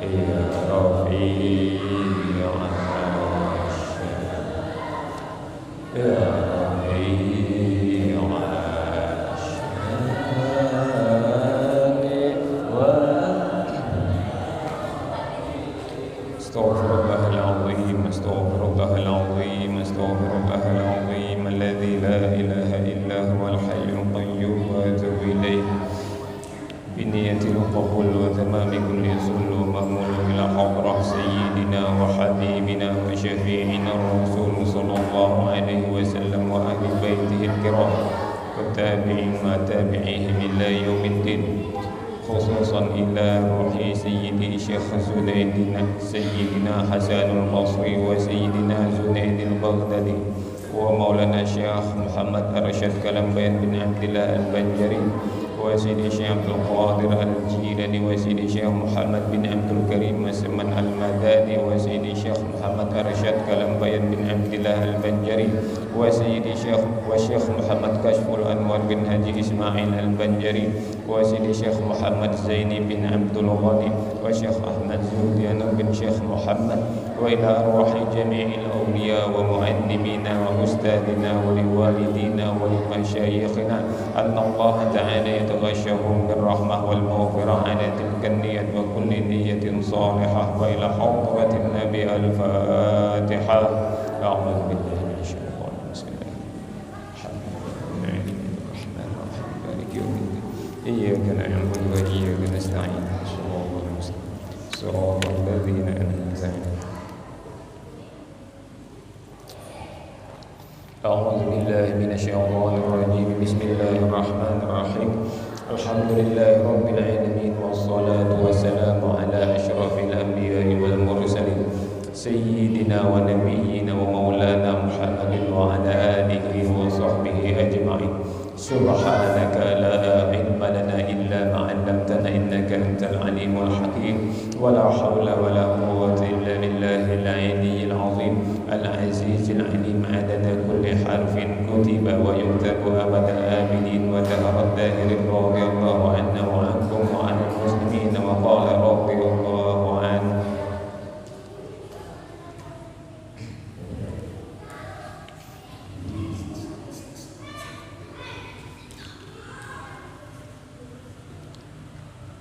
يا رفيع الشان يا رفيع الشان استغفر الله العظيم استغفر الله العظيم استغفر الله العظيم الذي لا إله إلا هو الحي القيوم وأتوب إليه بنية القبول وتمام كل سل ومأمول إلى حضرة سيدنا وحبيبنا وشفيعنا الرسول صلى الله عليه وسلم وأهل بيته الكرام والتابعين وتابعيهم إلى يوم الدين خصوصا إلى روح سيدي شيخ سيدنا حسن البصري وسيدنا زنيد البغدادي ومولانا الشيخ محمد أرشد كلمبين بن عبد الله البنجري وسيدي الشيخ عبد القادر الجيلاني وسيدي الشيخ محمد بن عبد الكريم مسمن المداني وسيدي الشيخ محمد أرشد كلمبين بن عبد الله البنجري وسيدي الشيخ محمد كشف الأنوار بن هادي إسماعيل البنجري وسيدي الشيخ محمد زيني بن عبد الغني وشيخ أحمد زوديان بن شيخ محمد وإلى أرواح جميع الأولياء ومعلمينا وأستاذنا ولوالدينا ولمشايخنا أن الله تعالى يتغشهم بالرحمة والمغفرة على تلك النية وكل نية صالحة وإلى حضرة النبي الفاتحة أعوذ بالله من الشيطان بسم الله الرحمن الرحيم مالك يوم الدين إياك نعبد وإياك نستعين صراط الذين أنعمت عليهم أعوذ بالله من الشيطان الرجيم بسم الله الرحمن الرحيم الحمد لله رب العالمين والصلاة والسلام على أشرف الأنبياء والمرسلين سيدنا ونبينا ومولانا محمد وعلى آله وصحبه أجمعين سبحانك لا علم لنا إلا ما علمتنا إنك أنت العليم الحكيم ولا حول ولا قوة إلا بالله العلي العظيم العزيز العليم عدد كل حرف كتب ويكتب أبد الآبدين ودهر الداهر رضي الله عنا وعنكم وعن المسلمين وقال رضي الله عنه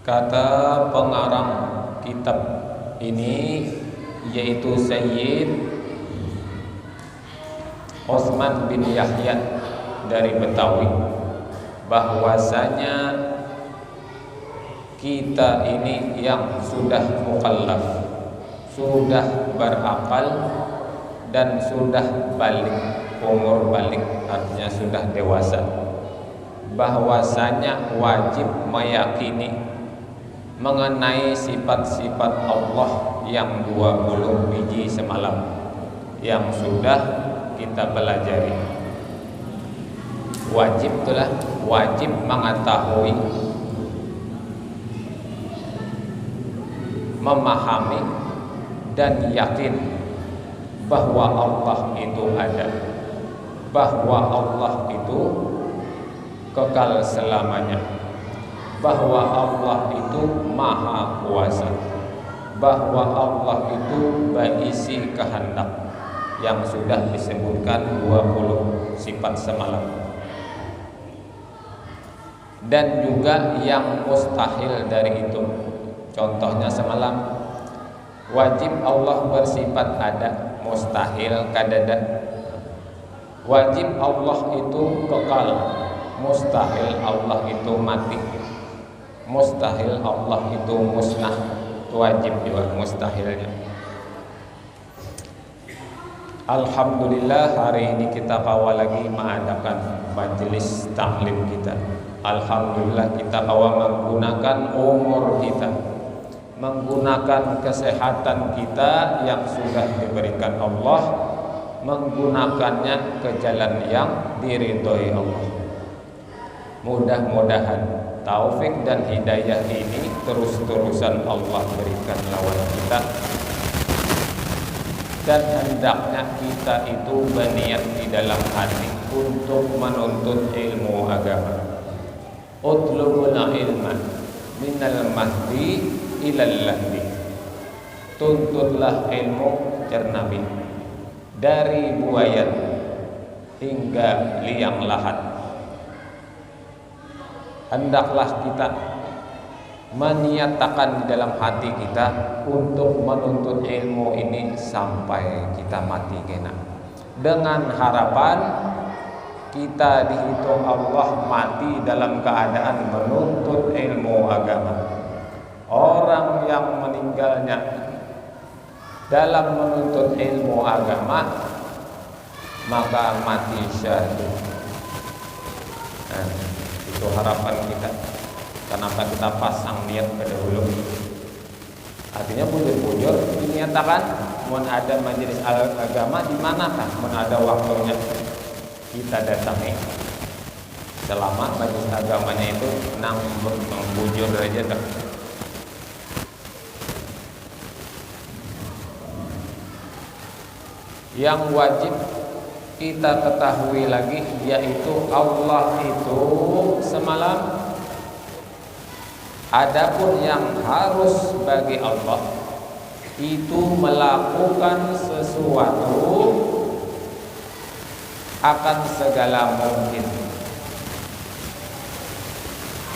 Kata pengarang kitab ini yaitu Sayyid Osman bin Yahya dari Betawi, bahwasanya kita ini yang sudah mukallaf, sudah berakal dan sudah balik, umur balik artinya sudah dewasa, bahwasanya wajib meyakini mengenai sifat-sifat Allah yang 20 biji semalam yang sudah kita pelajari. Wajib itulah wajib mengetahui, memahami dan yakin bahwa Allah itu ada, bahwa Allah itu kekal selamanya, bahwa Allah itu maha kuasa, bahwa Allah itu berisi kehendak yang sudah disebutkan 20 sifat semalam, dan juga yang mustahil dari itu. Contohnya semalam wajib Allah bersifat ada, mustahil kadada. Wajib Allah itu kekal, mustahil Allah itu mati, mustahil Allah itu musnah, wajib juga mustahilnya. Alhamdulillah hari ini kita kawal lagi mengadakan majelis taklim kita. Alhamdulillah kita kawal menggunakan umur kita, menggunakan kesehatan kita yang sudah diberikan Allah, menggunakannya ke jalan yang diridhoi Allah. Mudah-mudahan taufik dan hidayah ini terus-terusan Allah berikan lawan kita, dan hendaknya kita itu berniat di dalam hati untuk menuntut ilmu agama. Utlubul ilma minal mahdi ilal lahdi. tuntutlah ilmu cernabi dari buayan hingga liang lahat. Hendaklah kita menyatakan di dalam hati kita untuk menuntut ilmu ini sampai kita mati kena, dengan harapan kita dihitung Allah mati dalam keadaan menuntut ilmu agama. Orang yang meninggalnya dalam menuntut ilmu agama maka mati syahid. Nah, itu harapan kita. Kenapa kita pasang niat pada dulu? Artinya bujur-bujur dinyatakan mau ada majelis agama di manakah? Mau ada waktunya kita datangi. Selama majelis agamanya itu nang bujur aja dah. Yang wajib kita ketahui lagi yaitu Allah itu semalam. Adapun yang harus bagi Allah itu melakukan sesuatu akan segala mungkin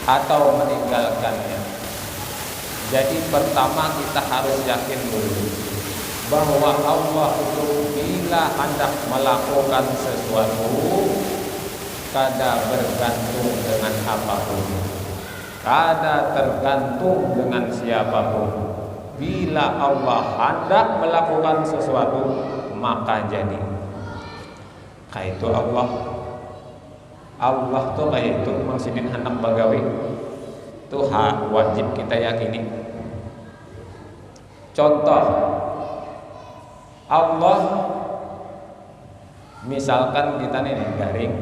atau meninggalkannya. Jadi pertama kita harus yakin dulu bahwa Allah itu bila hendak melakukan sesuatu kada bergantung dengan apapun, kada tergantung dengan siapapun. Bila Allah hendak melakukan sesuatu maka jadi. Kayak itu Allah tuh kayak itu maksudin hendak bagawi itu wajib kita yakini. Contoh Allah, misalkan kita nih garing,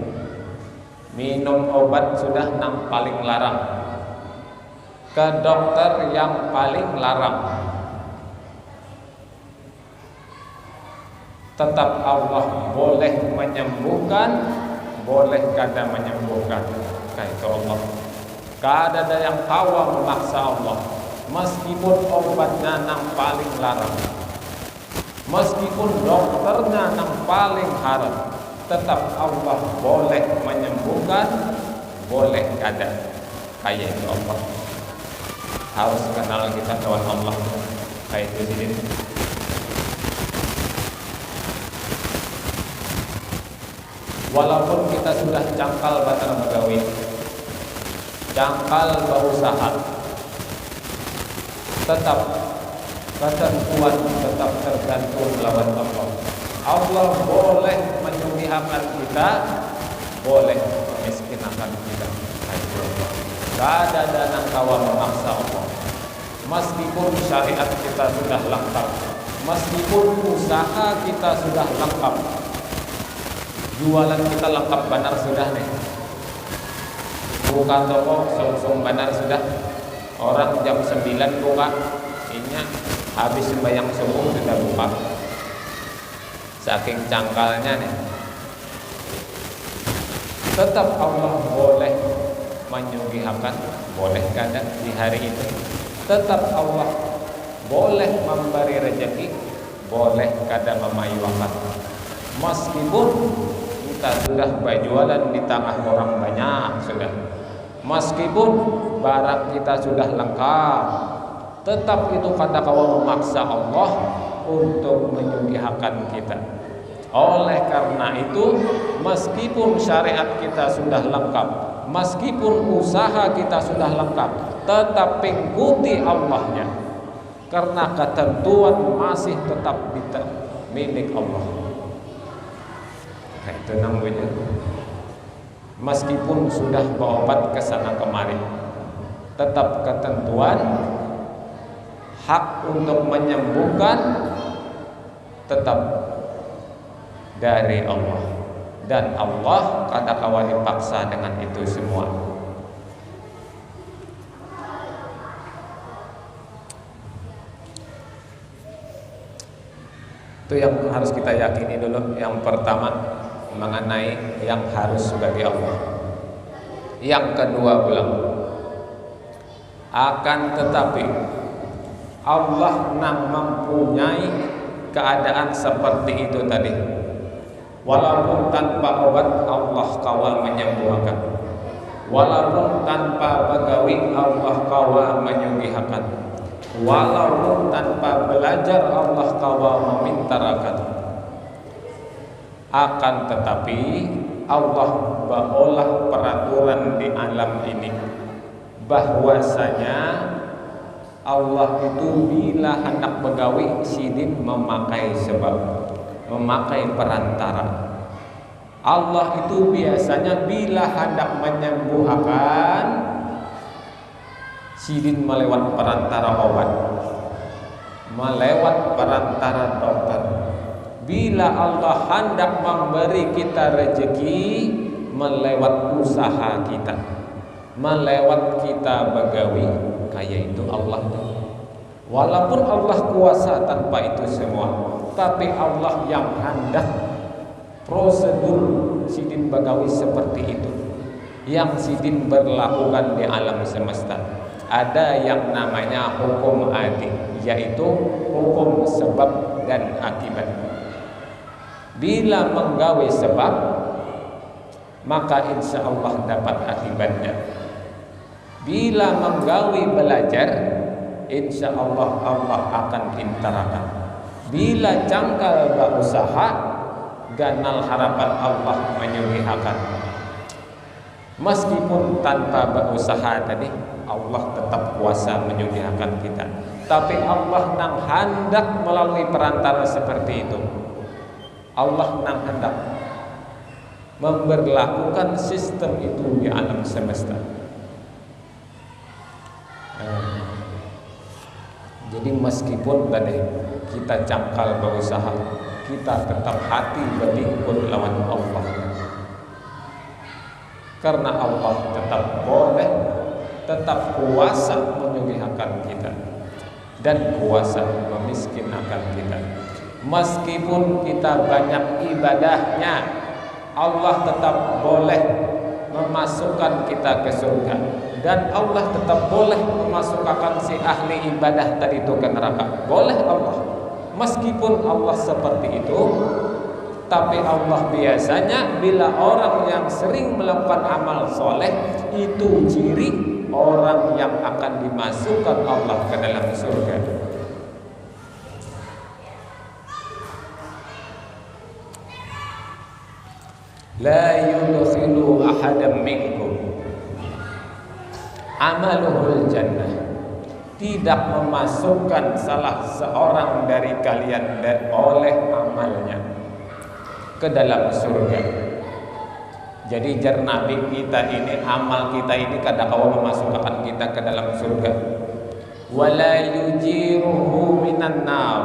minum obat sudah nang paling larang, ke dokter yang paling larang, tetap Allah boleh menyembuhkan, boleh kada menyembuhkan. Kayak itu Allah, kada ada yang tawa memaksa Allah. Meskipun obatnya nang paling larang, meskipun dokternya yang paling haram, tetap Allah boleh menyembuhkan, boleh kada. Kayak itu Allah. Harus kenal kita kawan Allah. Kayak itu sini. Walaupun kita sudah cangkal batal begawi, cangkal berusaha, tetap ketentuan tetap tergantung lawan Allah. Allah boleh menyucikan kita, boleh memiskinkan kita. Tidak ada yang kawa memaksa Allah. Meskipun syariat kita sudah lengkap, meskipun usaha kita sudah lengkap, jualan kita lengkap benar sudah nih, buka toko sungsung benar sudah. Orang jam 9 buka, ini habis sembahyang subuh sudah buka. Saking cangkalnya nih. Tetap Allah boleh menyugihakan, boleh kada di hari itu. Tetap Allah boleh memberi rezeki, boleh kada memayuakan. Meskipun kita sudah berjualan di tengah orang banyak sudah, meskipun barang kita sudah lengkap, tetap itu kata kawan memaksa Allah untuk menyugihakan kita. Oleh karena itu, meskipun syariat kita sudah lengkap, meskipun usaha kita sudah lengkap, tetap ikuti Allahnya, karena ketentuan masih tetap milik Allah. Nah, itu namanya. Meskipun sudah berobat ke sana kemari, tetap ketentuan hak untuk menyembuhkan tetap dari Allah, dan Allah kata kawan dipaksa dengan itu semua. Itu yang harus kita yakini dulu. Yang pertama mengenai yang harus bagi Allah. Yang kedua bilang, akan tetapi Allah nang mempunyai keadaan seperti itu tadi. Walaupun tanpa obat Allah kawa menyembuhkan, walaupun tanpa begawi Allah kawa menyugihakan, walaupun tanpa belajar Allah kawa memintarakan. Akan tetapi Allah baolah peraturan di alam ini bahwasanya Allah itu bila hendak begawi sidin memakai sebab, memakai perantara. Allah itu biasanya bila hendak menyembuhkan sidin melewat perantara obat, melewat perantara dokter. Bila Allah hendak memberi kita rezeki melewat usaha kita, melewat kita begawi, kayak itu Allah. Walaupun Allah kuasa tanpa itu semua, tapi Allah yang hendak prosedur sidin begawi seperti itu yang sidin berlakukan di alam semesta. Ada yang namanya hukum adi, yaitu hukum sebab dan akibat. Bila menggawe sebab, maka insya Allah dapat akibatnya. Bila menggawe belajar, insya Allah Allah akan pintarakan. Bila jangkal berusaha, ganal harapan Allah menyugihakan. Meskipun tanpa berusaha tadi, Allah tetap kuasa menyugihakan kita. Tapi Allah nang hendak melalui perantara seperti itu. Allah nang hendak memberlakukan sistem itu di alam semesta. Jadi meskipun tadi kita cangkal berusaha, kita tetap hati berikut lawan Allah. Karena Allah tetap boleh, tetap kuasa menyugihakan kita dan kuasa memiskinkan kita. Meskipun kita banyak ibadahnya, Allah tetap boleh memasukkan kita ke surga, dan Allah tetap boleh memasukkan si ahli ibadah tadi itu ke neraka. Boleh Allah. Meskipun Allah seperti itu, tapi Allah biasanya bila orang yang sering melakukan amal soleh itu ciri orang yang akan dimasukkan Allah ke dalam surga. La yudkhilu ahadan minkum amaluhul jannah, tidak memasukkan salah seorang dari kalian oleh amalnya ke dalam surga. Jadi jar Nabi kita ini, amal kita ini kadang-kadang memasukkan kita ke dalam surga. Wala yujiruhu minan nar,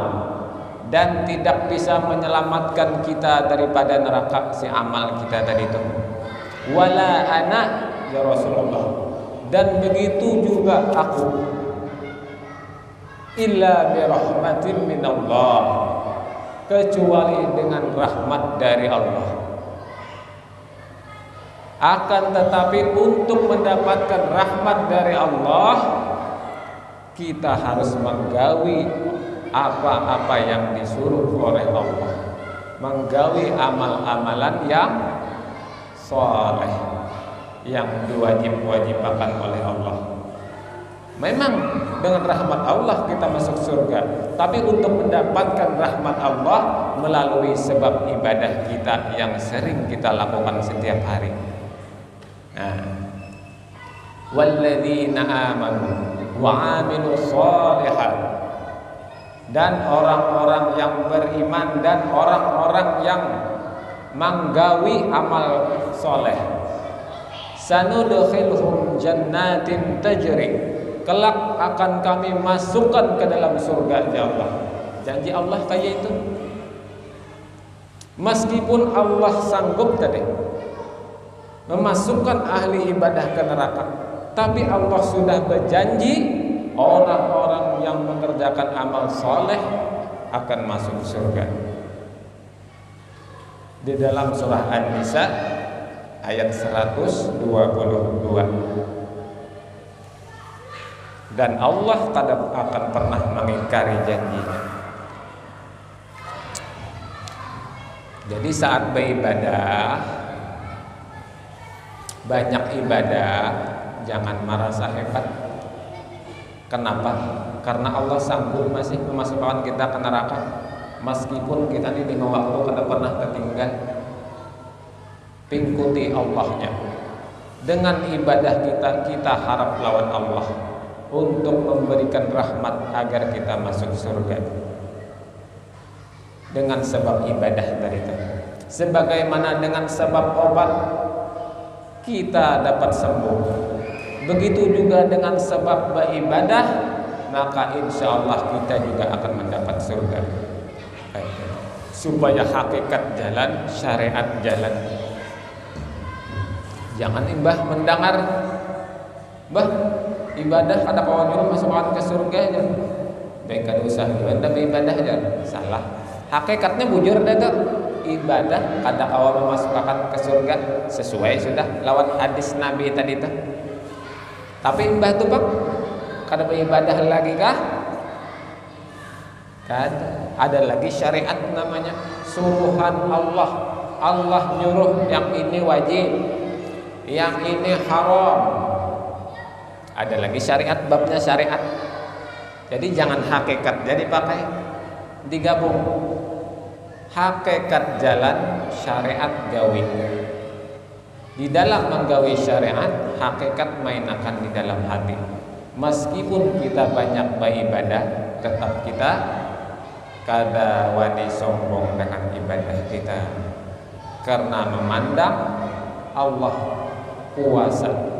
dan tidak bisa menyelamatkan kita daripada neraka si amal kita tadi itu. Wala ana ya Rasulullah, dan begitu juga aku, illa bi rahmatin minallah, kecuali dengan rahmat dari Allah. Akan tetapi untuk mendapatkan rahmat dari Allah, kita harus menggawi apa-apa yang disuruh oleh Allah, menggawi amal-amalan yang soleh, yang diwajib-wajibkan oleh Allah. Memang dengan rahmat Allah kita masuk surga, tapi untuk mendapatkan rahmat Allah melalui sebab ibadah kita yang sering kita lakukan setiap hari. Walladzina amanu wa amilus shalihat, dan orang-orang yang beriman dan orang-orang yang menggawi amal soleh, sanudkhilhum jannatin tajri, kelak akan kami masukkan ke dalam surga Allah. Janji Allah kayak itu. Meskipun Allah sanggup tadi memasukkan ahli ibadah ke neraka, tapi Allah sudah berjanji orang-orang yang mengerjakan amal soleh akan masuk surga. Di dalam surah An-Nisa ayat 122, dan Allah tidak akan pernah mengingkari janjinya. Jadi saat beribadah, banyak ibadah, jangan merasa hebat. Kenapa? Karena Allah sanggup masih memasukkan kita ke neraka, meskipun kita di tengah waktu kada pernah tertinggal. Pingkuti Allahnya. Dengan ibadah kita harap lawan Allah untuk memberikan rahmat agar kita masuk surga. Dengan sebab ibadah tadi itu. Sebagaimana dengan sebab obat kita dapat sembuh, begitu juga dengan sebab beribadah, maka insya Allah kita juga akan mendapat surga. Supaya hakikat jalan, syariat jalan. Jangan imbah mendengar, bah ibadah ada kawan juga masukkan ke surga aja. Baik kada usah ibadah beribadah aja. Salah. Hakikatnya bujur dah tuh. Ibadah kada kawan memasukkan ke surga sesuai sudah lawan hadis Nabi tadi tuh. Tapi imbah tuh bang, kada beribadah lagi kah? Kada. Ada lagi syariat namanya suruhan Allah. Allah nyuruh yang ini wajib, yang ini haram. Ada lagi syariat, babnya syariat. Jadi jangan hakikat jadi pakai, digabung. Hakikat jalan, syariat gawi. Di dalam menggawi syariat, hakikat main akan di dalam hati. Meskipun kita banyak beribadah, tetap kita kada wani sombong dengan ibadah kita, karena memandang Allah kuasa.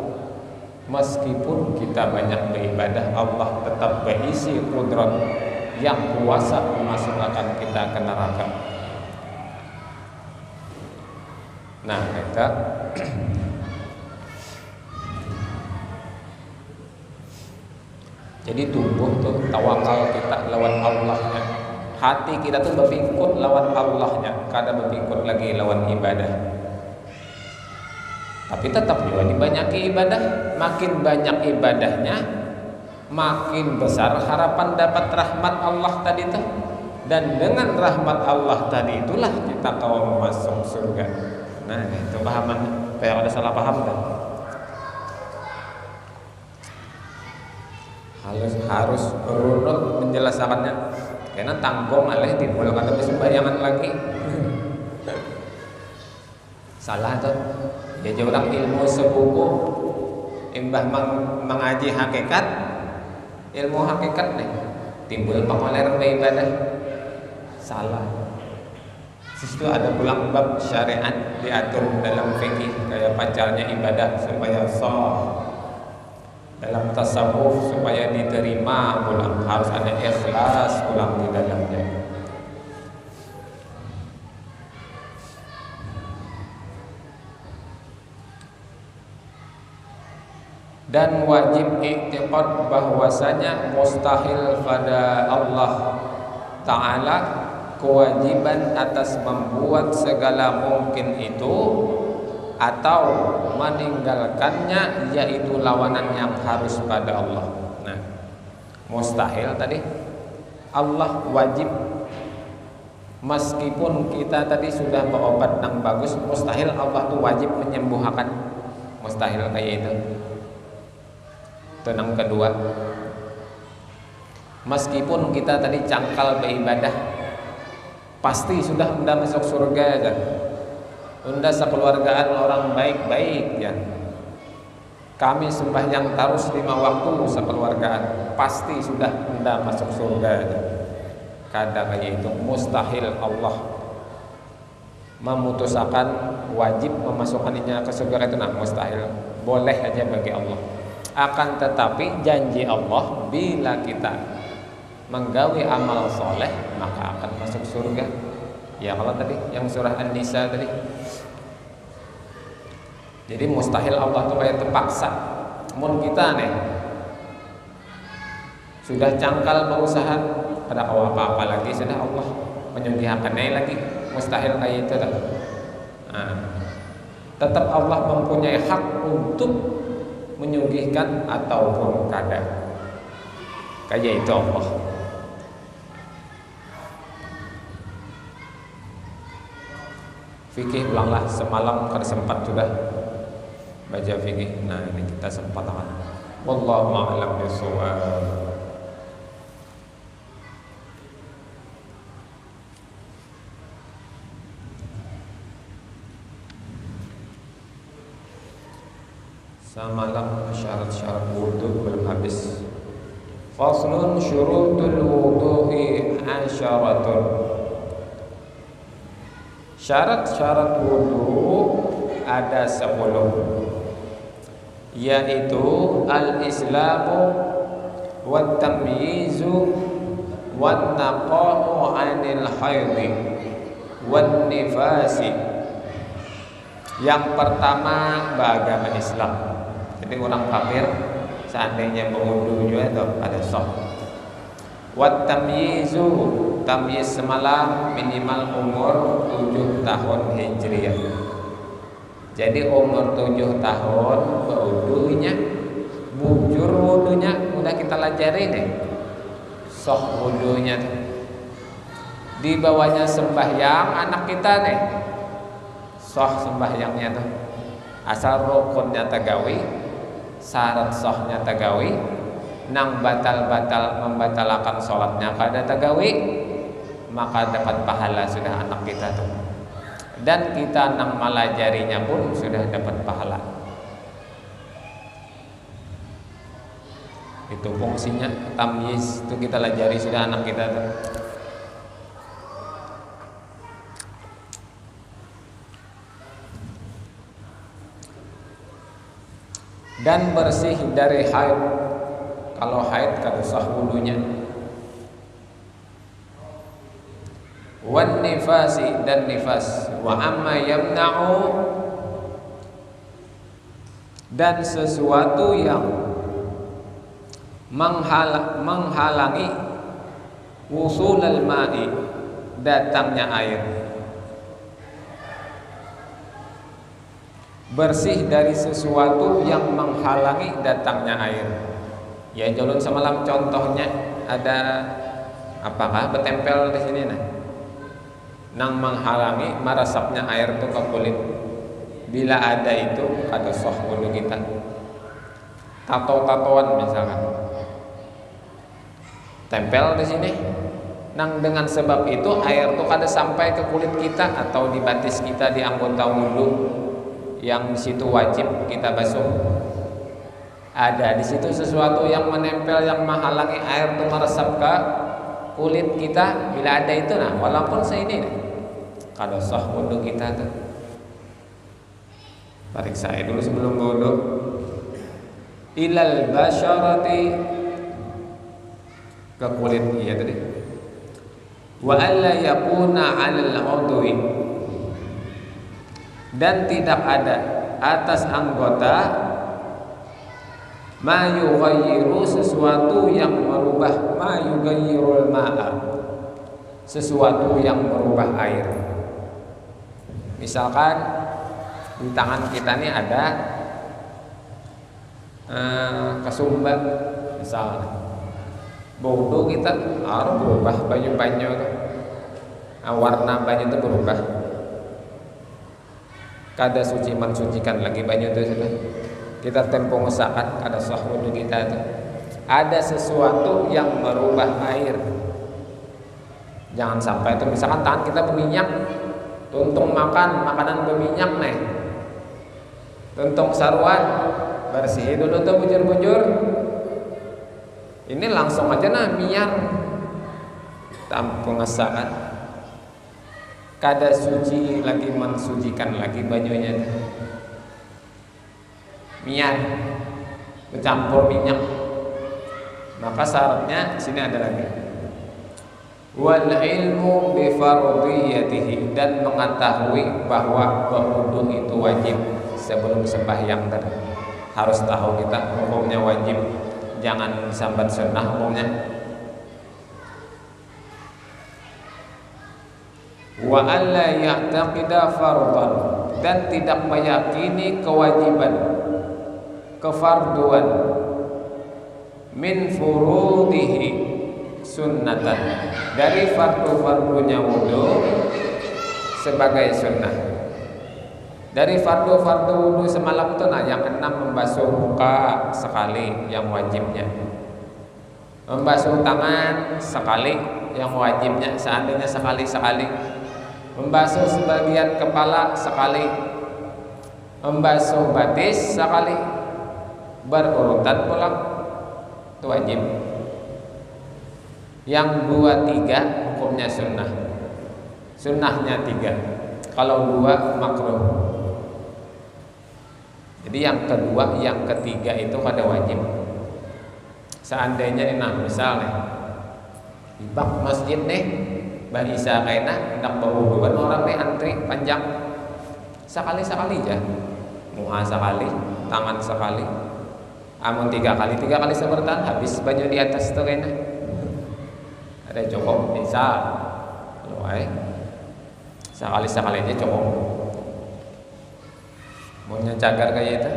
Meskipun kita banyak beribadah, Allah tetap berisi kudrat yang kuasa memasukkan kita ke neraka. Nah, kita jadi tumbuh tuh tawakal kita lawan Allahnya. Hati kita tuh berpikut lawan Allahnya, kada berpikut lagi lawan ibadah. Tapi tetap juga dibanyaki ibadah. Makin banyak ibadahnya, makin besar harapan dapat rahmat Allah tadi tuh. Dan dengan rahmat Allah tadi itulah kita kawan masuk surga. Nah, itu pahaman. Kayak ada salah paham kan? Harus runut menjelaskannya. Karena tanggung alih timbul kata sembayangan lagi. Salah tuh. Jadi orang ilmu sebuku imbah mengaji hakikat, ilmu hakikat nih timbul pengoleran ibadah. Salah. Situ ada pulang bab syariat diatur dalam fikih kayak pacarnya ibadah supaya sah. Dalam tasawuf supaya diterima pulang harus ada ikhlas pulang di dalamnya. Dan wajib i'tiqad bahwasanya mustahil pada Allah Ta'ala kewajiban atas membuat segala mungkin itu atau meninggalkannya, yaitu lawanan yang harus pada Allah. Nah, mustahil tadi Allah wajib, meskipun kita tadi sudah berobat yang bagus, mustahil Allah tuh wajib menyembuhkan, mustahil kayak itu. Tenang kedua, meskipun kita tadi cangkal beribadah, pasti sudah unda masuk surga aja. Unda sekeluargaan orang baik-baik ya. Kami sembahyang terus 5 waktu sekeluargaan, pasti sudah unda masuk surga aja. Kada kayak itu, mustahil Allah memutuskan wajib memasukkannya ke surga itu, nah mustahil. Boleh aja bagi Allah. Akan tetapi janji Allah bila kita menggawi amal soleh maka akan masuk surga. Ya kalau tadi yang surah An-Nisa tadi. Jadi mustahil Allah tuh kayak terpaksa. Mun kita nih sudah cangkal berusaha, ada apa-apa lagi sudah Allah menyugihakannya lagi, mustahil kayak itu dah. Nah, tetap Allah mempunyai hak untuk menyuguhkan ataupun kada. Kayak itu Allah. Fikih ulanglah, semalam kada sempat sudah baca fikih. Nah ini kita sempat akan. Wallahu a'lam bishawab. Semalam syarat-syarat wudu belum habis. Faslun syurutul wudu'i asyaratun. Syarat-syarat wudu ada 10, yaitu al-islamu wat tamyizu wan naqa'u 'anil haidhi wan nifasi. Yang pertama beragama Islam. Jadi orang kafir seandainya berwudu juga ada sah. Wat tamyizu, tamyiz semalam minimal umur 7 tahun Hijriah. Jadi umur 7 tahun wudunya, bujur wudunya udah kita pelajari nih. Sah wudunya. Di bawahnya sembahyang anak kita nih. Sah sembahyangnya tuh. Asal rukunnya tagawi, syarat sahnya tagawi, nang batal-batal membatalkan sholatnya kada tagawi, maka dapat pahala sudah anak kita tuh. Dan kita nang malajarinya pun sudah dapat pahala. Itu fungsinya tamyiz itu kita lajari sudah anak kita tuh. Dan bersih dari haid. Kalau haid kada sah wudunya. Wan nifasi, dan nifas. Wa amma yamna'u, dan sesuatu yang menghalangi wusulal ma'i, datangnya air. Bersih dari sesuatu yang menghalangi datangnya air. Ya jalun semalam contohnya ada apakah bertempel di sini nah. Nang menghalangi marasapnya air itu ke kulit. Bila ada itu kada sah wudu kita. Tato-tatoan misalkan. Tempel di sini. Nang dengan sebab itu air itu kada sampai ke kulit kita atau di batis kita di anggota wudu. Yang di situ wajib kita basuh. Ada di situ sesuatu yang menempel yang menghalangi air itu meresap ke kulit kita. Bila ada itu nah, walaupun seini kada sah wudu kita tuh. Tarik saya dulu sebelum wudu. Ilal basyarati, ke kulit iya tadi. Wa alla yakuna 'alal 'udwi, dan tidak ada atas anggota ma yughayyiru, sesuatu yang merubah, ma yughayyirul ma'a, sesuatu yang merubah air. Misalkan di tangan kita ini ada kesumbat misalnya, wudu kita harus berubah baju-baju itu, warna baju itu berubah. Kada suci mensucikan lagi baju itu sudah. Kita tempo ngesakat kada sah wudu kita itu. Ada sesuatu yang merubah air. Jangan sampai itu misalkan tangan kita berminyak, tuntung makan makanan berminyak nih. Tuntung saruan, bersih dulu tuh bujur-bujur. Ini langsung aja nah miar. Tanpa ngesakat. Kada suci lagi mensucikan lagi bajunya. Mian bercampur minyak. Maka syaratnya sini ada lagi. Wal ilmu bi fardhiyatihi, dan mengetahui bahwa berwudu itu wajib sebelum sembahyang tadi. Harus tahu kita hukumnya wajib. Jangan sambat sunnah hukumnya. Wa alla ya'taqida fardhan, dan tidak meyakini kewajiban, kefarduan min furudihi sunnatan, dari fardu-fardunya wudu sebagai sunnah. Dari fardu-fardu wudu semalam itu, nah yang 6 membasuh muka sekali yang wajibnya, membasuh tangan sekali yang wajibnya seandainya sekali-sekali, membasuh sebagian kepala sekali, membasuh batis sekali, berurutan pulang, itu wajib. Yang 2, 3 hukumnya sunnah, sunnahnya 3, kalau 2 makruh. Jadi yang kedua, yang ketiga itu pada wajib. Seandainya nah misalnya di bak masjid nih bagi isa kaina hendak berwuduan orang nih antri panjang, sekali-sekali aja, muha sekali, tangan sekali, amun 3 kali sebertan habis baju di atas itu kaina ada cukup bisa loai sekali-sekali aja cukup. Maunya cagar kayak itu,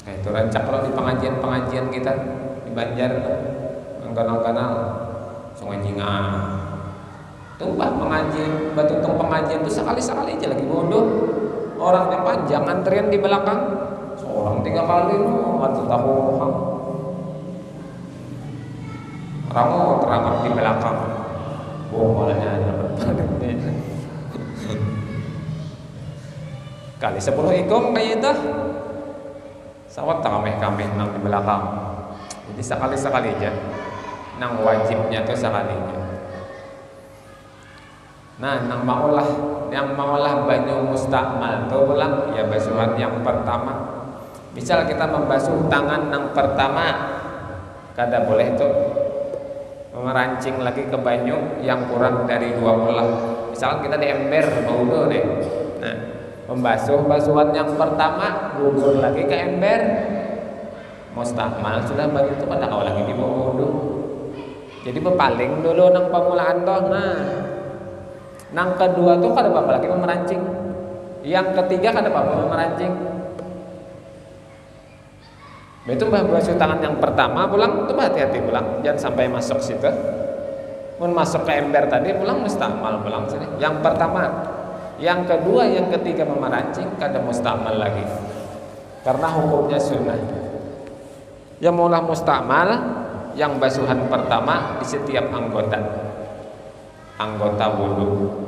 kayak itu rancak kalau di pengajian kita di Banjar kanal Sungai Jinga tumpah pengajian, batutung pengajian itu sekali-sekali aja lagi bodoh, orangnya panjang antrian di belakang, seorang 3 kali atau tahu orang terangkat di belakang, malahnya aja kali 10 ikom kayak itu sawat kameh-kameh nang di belakang. Jadi sekali-sekali aja nang wajibnya tuh sekalinya. Nah nang yang maulah banyu mustakmal tuh pulang ya basuhan yang pertama. Misal kita membasuh tangan nang pertama, kada boleh tuh merancing lagi ke banyu yang kurang dari 2 bola. Misalkan kita di ember baudo nih, nah basuhan yang pertama gugur lagi ke ember mustakmal, sudah banyu itu pada kau lagi di bawah wudu. Jadi bepaling dulu nang pamulaan toh. Nah nang kedua tuh kada apa lagi merancing, yang ketiga kada apa merancing. Itu basuh tangan yang pertama pulang tuh hati-hati pulang, jangan sampai masuk situ. Mun masuk ke ember tadi pulang mustakmal pulang sini. Yang pertama, yang kedua, yang ketiga memerancing kada mustakmal lagi, karena hukumnya sunnah. Yang maulah mustakmal yang basuhan pertama di setiap anggota wudu.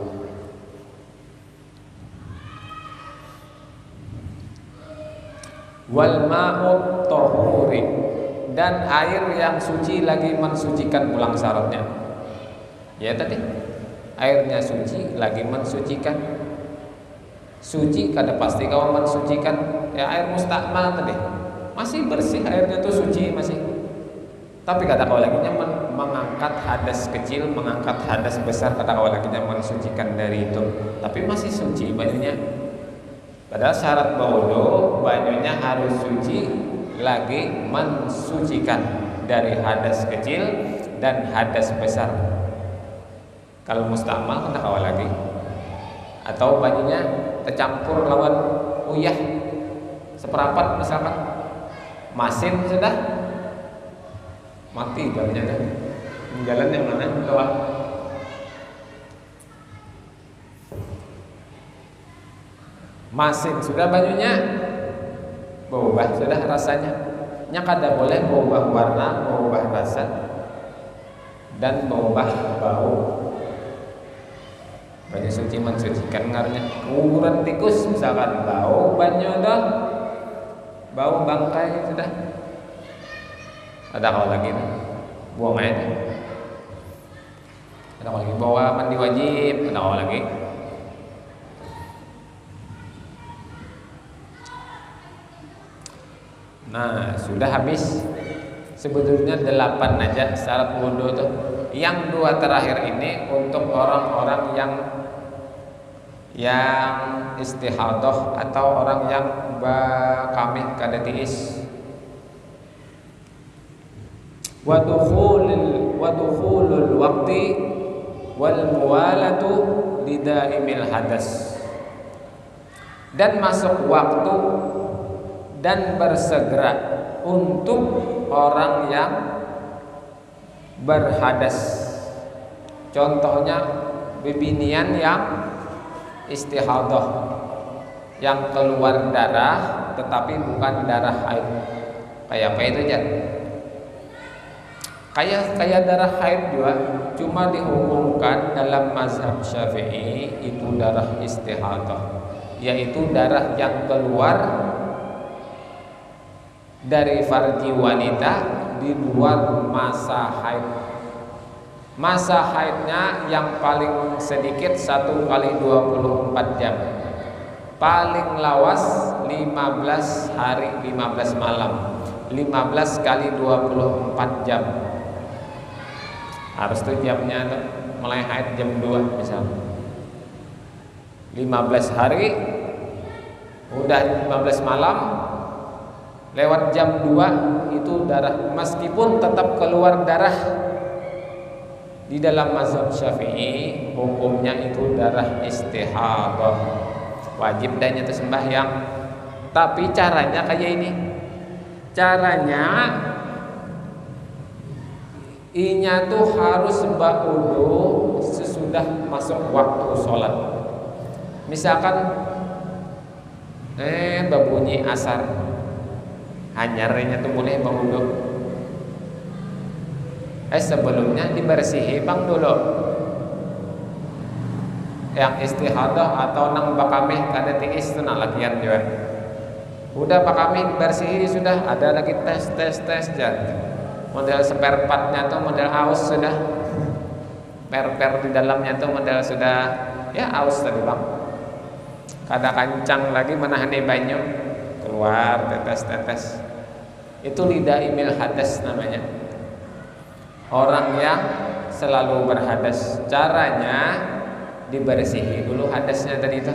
Wal ma'ut tahuri, dan air yang suci lagi mensucikan pulang syaratnya. Ya tadi airnya suci lagi mensucikan. Suci kada pasti kau mensucikan, ya air mustakmal tadi masih bersih airnya tuh suci masih, tapi kada kau lagi nyaman mengangkat hadas kecil, mengangkat hadas besar, kada kau lagi nyaman mensucikan dari itu, tapi masih suci banyunya. Padahal syarat wudu banyunya harus suci lagi mensucikan dari hadas kecil dan hadas besar. Kalau mustakmal kada kau lagi, atau banyunya tercampur lawan uyah seperapat misalkan, masin sudah mati banyunya kan, jalan yang mana kawan. Masin sudah banyunya berubah sudah rasanya, nya kada boleh berubah warna, berubah rasa dan berubah bau. Banyu suci mensucikan ngaruhnya. Kuburan tikus misalkan bau banyu dah, bau bangkai sudah. Ada kalau lagi buang aja. Ada kalau lagi bawa mandi wajib, ada kalau lagi. Nah sudah habis. Sebetulnya 8 aja syarat wudu tuh. Yang 2 terakhir ini untuk orang-orang yang istihadah atau orang yang kamih kada tiis. Wa dukhulul waqti wal muwalatu lidaimil hadas, dan masuk waktu dan bersegera untuk orang yang berhadas. Contohnya bebinian yang istihadah, yang keluar darah tetapi bukan darah haid. Kayak apa itu, Jan? Kayak darah haid juga, cuma dihukumkan dalam mazhab Syafi'i itu darah istihadah, yaitu darah yang keluar dari farji wanita di luar masa haid. Masa haidnya yang paling sedikit 1 kali 24 jam, paling lawas 15 hari 15 malam, 15 kali 24 jam. Harus tuh jamnya tuh mulai haid jam 2 misalnya, 15 hari udah 15 malam, lewat jam 2 itu darah, meskipun tetap keluar darah. Di dalam mazhab Syafi'i hukumnya itu darah istihadah, wajib dan itu sembahyang. Tapi caranya kayak ini, caranya inya tuh harus wudu sesudah masuk waktu sholat. Misalkan babunyi asar, hanyarnya tuh boleh wudu. Sebelumnya dibersihi bang dulu. Yang istihadah atau nang bakameh kada tiis itu nak latihan juga. Udah bakameh dibersihi sudah, ada lagi tes jan. Model spare partnya tuh model aus sudah, per di dalamnya tuh model sudah ya aus tadi bang. Kada kancang lagi menahani banyu, keluar tetes. Itu lidah imil hadas namanya. Orang yang selalu berhadas, caranya dibersihi dulu hadasnya tadi itu.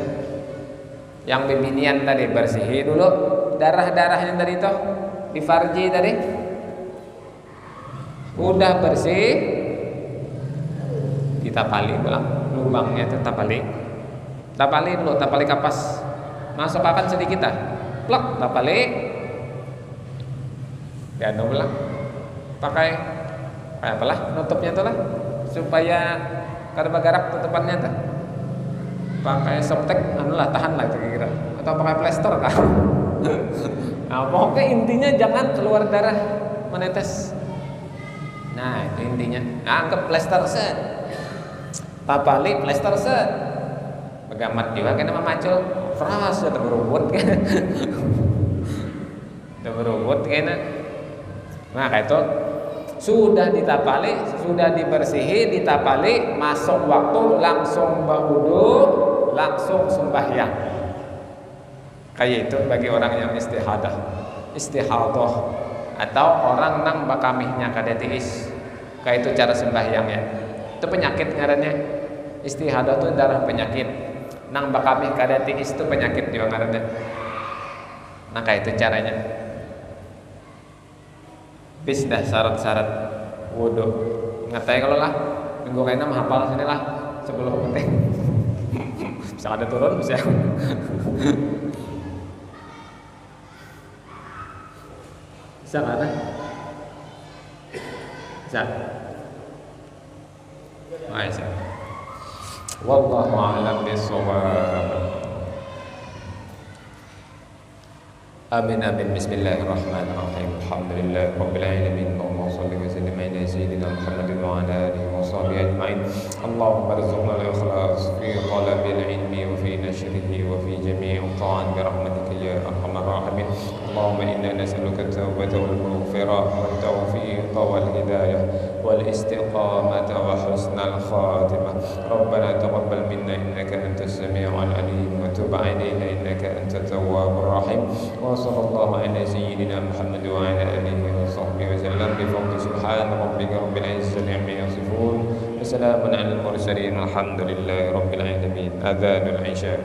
Yang bebinian tadi bersihi dulu darah-darahnya tadi itu di farji tadi. Udah bersih, ditapali pulang lubangnya itu, tapali dulu, tapali kapas, masuk akan sedikit dah, plak tapali, dianu pulang, pakai apalah nutupnya tuh lah, supaya kada bagarak tutupannya tuh, pakai softtek, anu lah tahan lah kira-kira, atau pakai plester kan? Nah pokoknya intinya jangan keluar darah menetes. Nah itu intinya. Anggap plester set, tapali plester set, pegamat juga kena memacul, fras sudah berubut kan, sudah berubut kena. Nah kayak itu sudah ditapali, sudah dibersihi, ditapali, masuk waktu langsung wudu, langsung sembahyang. Kayak itu bagi orang yang istihadah atau orang nang bakamihnya kada tiis. Kayak itu cara sembahyangnya. Itu penyakit ngarannya. Istihadah itu darah penyakit. Nang bakamih kada tiis itu penyakit juga ngarannya. Nah kayak itu caranya. Bis dah syarat-syarat wudu. Ngatai kalau lah minggu kayaknya menghafal sini lah 10 penting. Bisa ada turun bisa. Bisa ada? Bisa. Bisa. Wallahu a'lam bishawab. Amin amin. Bismillahirrahmanirrahim. Alhamdulillah rabbil alamin. Allahumma shalli wa sallim ala sayyidina Muhammadin wa ala alihi wa sahbihi ajma'in. Allahumma arzuqna al-ikhlas fi talabil ilmi wa fi nashrihi wa fi jami'i ta'an bi rahmatika ya arhamar rahimin. Allahumma inna nas'aluka at-tawbata wal maghfirah wat tawfiq wal hidayah wal istiqamata wa husnal khatimah. Rabbana taqabbal minna innaka antas sami'ul alim wa tub 'alaina innaka antat tawwabur rahim. Sallallahu ala sayyidina Muhammad wa ala alihi wa sahbihi wa sallam bi fadli subhana rabbika rabbil izzati amma yasifun wa salamun alal mursalin walhamdulillahi rabbil alamin. Adzanul isya.